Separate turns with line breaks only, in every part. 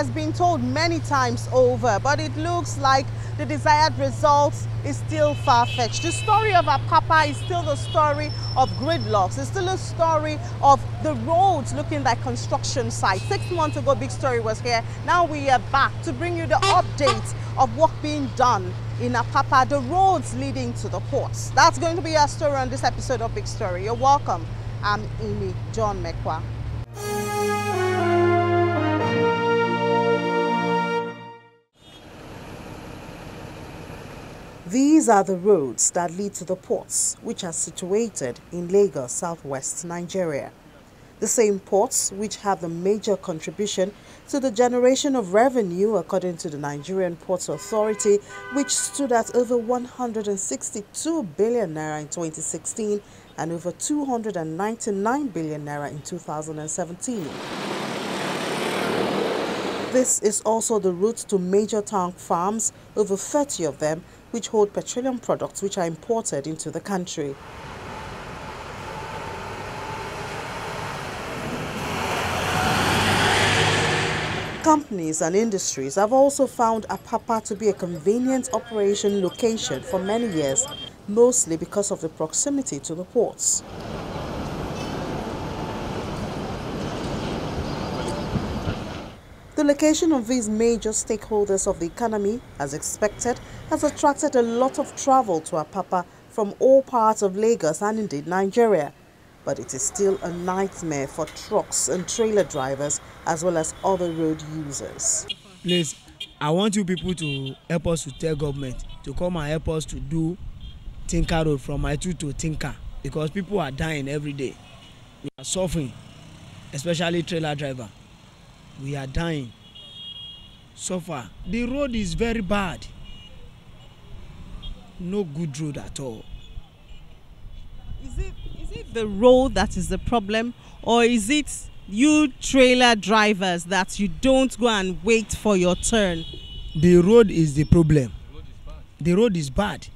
has been told many times over, but it looks like the desired results is still far-fetched. The story of Apapa is still the story of gridlocks. It's still a story of the roads looking like construction sites. 6 months ago, Big Story was here. Now we are back to bring you the updates of work being done in Apapa, the roads leading to the ports. That's going to be our story on this episode of Big Story. You're welcome. I'm Amy John Mekwa. These are the roads that lead to the ports, which are situated in Lagos, southwest Nigeria. The same ports which have the major contribution to the generation of revenue according to the Nigerian Ports Authority, which stood at over 162 billion naira in 2016 and over 299 billion naira in 2017. This is also the route to major tank farms, over 30 of them, which hold petroleum products which are imported into the country. Companies and industries have also found Apapa to be a convenient operation location for many years, mostly because of the proximity to the ports. The location of these major stakeholders of the economy, as expected, has attracted a lot of travel to Apapa from all parts of Lagos and indeed Nigeria. But it is still a nightmare for trucks and trailer drivers as well as other road users.
Please, I want you people to help us to tell government to come and help us to do Tinker Road from Maitu to Tinker, because people are dying every day. We are suffering, especially trailer driver. We are dying. So far, the road is very bad. No good road at all.
Is it the road that is the problem, or is it you trailer drivers that you don't go and wait for your turn?
The road is the problem. The road is bad.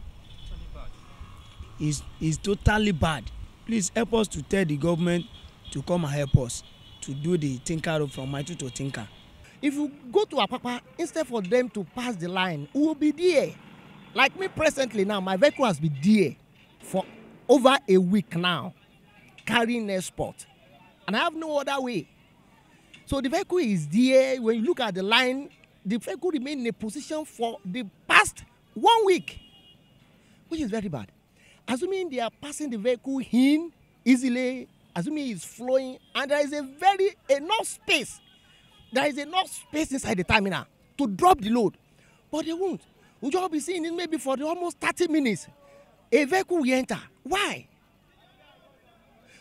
It's totally bad. Please help us to tell the government to come and help us to do the Tinker Road from Maitu to Tinker.
If you go to Apapa, instead for them to pass the line, we will be there. Like me presently now, my vehicle has been there for over a week now, carrying export. And I have no other way. So the vehicle is there. When you look at the line, the vehicle remains in a position for the past 1 week, which is very bad. Assuming they are passing the vehicle in easily, assuming it's flowing, and there is enough space. There is enough space inside the terminal to drop the load. But they won't. We'll just be seeing it maybe for almost 30 minutes. A vehicle will enter. Why?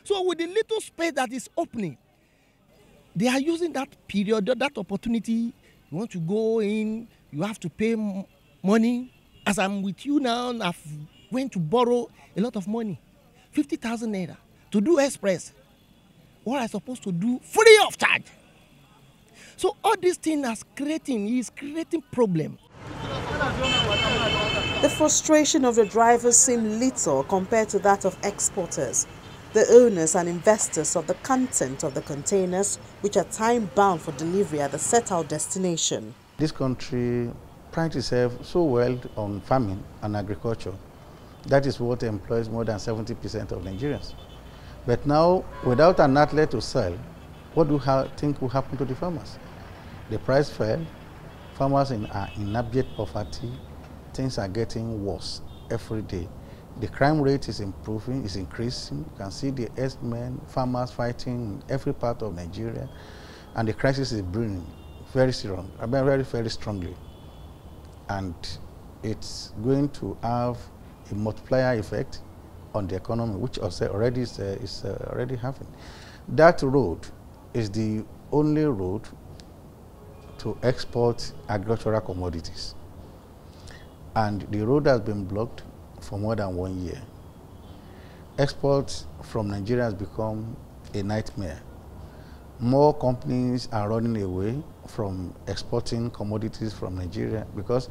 So with the little space that is opening, they are using that period, that opportunity. You want to go in, you have to pay money. As I'm with you now, I've went to borrow a lot of money, 50,000 naira, to do express. What I'm supposed to do free of charge. So all these things is creating problem.
The frustration of the drivers seem little compared to that of exporters, the owners and investors of the content of the containers, which are time-bound for delivery at the set-out destination.
This country prides itself so well on farming and agriculture. That is what employs more than 70% of Nigerians. But now, without an outlet to sell, what do you think will happen to the farmers? The price fell, farmers are in abject poverty, things are getting worse every day. The crime rate is improving, is increasing. You can see the herdsmen, farmers fighting in every part of Nigeria, and the crisis is brewing very strongly. And it's going to have a multiplier effect on the economy, which already is already happening. That road is the only road to export agricultural commodities. And the road has been blocked for more than 1 year. Exports from Nigeria has become a nightmare. More companies are running away from exporting commodities from Nigeria because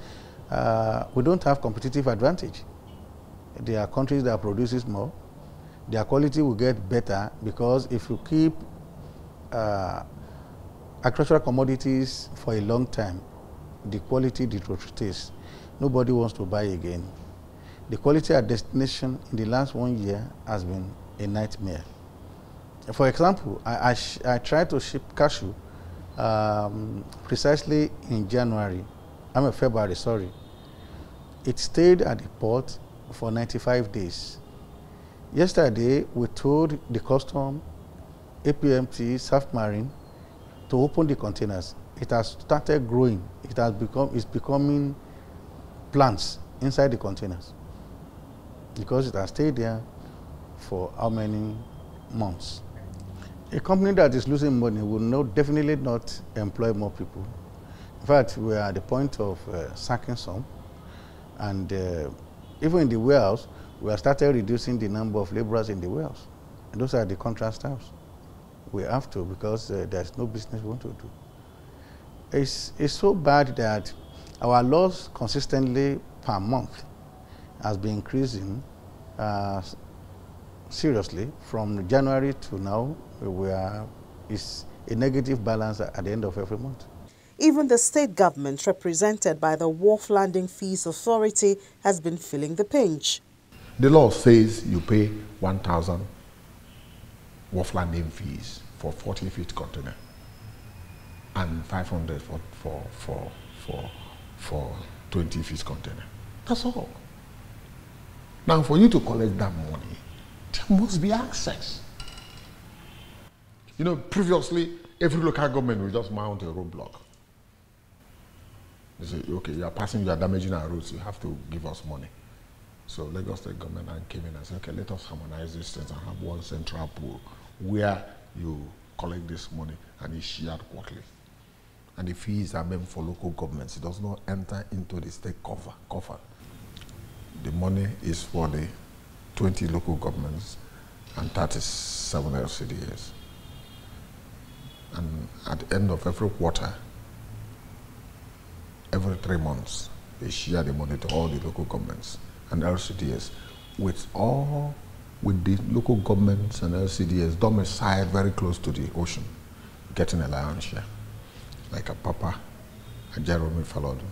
we don't have competitive advantage. There are countries that produces more. Their quality will get better because if you keep agricultural commodities for a long time, the quality deteriorates. Nobody wants to buy again. The quality at destination in the last 1 year has been a nightmare. For example, I tried to ship cashew precisely in February, sorry. It stayed at the port for 95 days. Yesterday, we told the custom, APMT, South Marine, to open the containers. It has started growing. It's becoming plants inside the containers because it has stayed there for how many months. A company that is losing money will definitely not employ more people. In fact, we are at the point of sacking some, and even in the warehouse, we have started reducing the number of laborers in the warehouse. And those are the contract staffs. We have to, because there's no business we want to do. It's so bad that our loss consistently per month has been increasing seriously from January to now. It's a negative balance at the end of every month.
Even the state government, represented by the Wharf Landing Fees Authority, has been feeling the pinch.
The law says you pay 1,000 wharf landing fees for 40-feet container and 500 for 20-feet container. That's all. Now, for you to collect that money, there must be access. You know, previously, every local government will just mount a roadblock. They say, okay, you are passing, you are damaging our roads, you have to give us money. So Lagos State government came in and said, okay, let us harmonize these things and have one central pool where you collect this money and it's shared quarterly. And the fees are meant for local governments. It does not enter into the state coffer. The money is for the 20 local governments and 37 LCDAs. And at the end of every quarter, every 3 months, they share the money to all the local governments and LCDAs with the local governments and LCDAs domiciled very close to the ocean, getting a lion's share, like Apapa and Jeremy Falodu.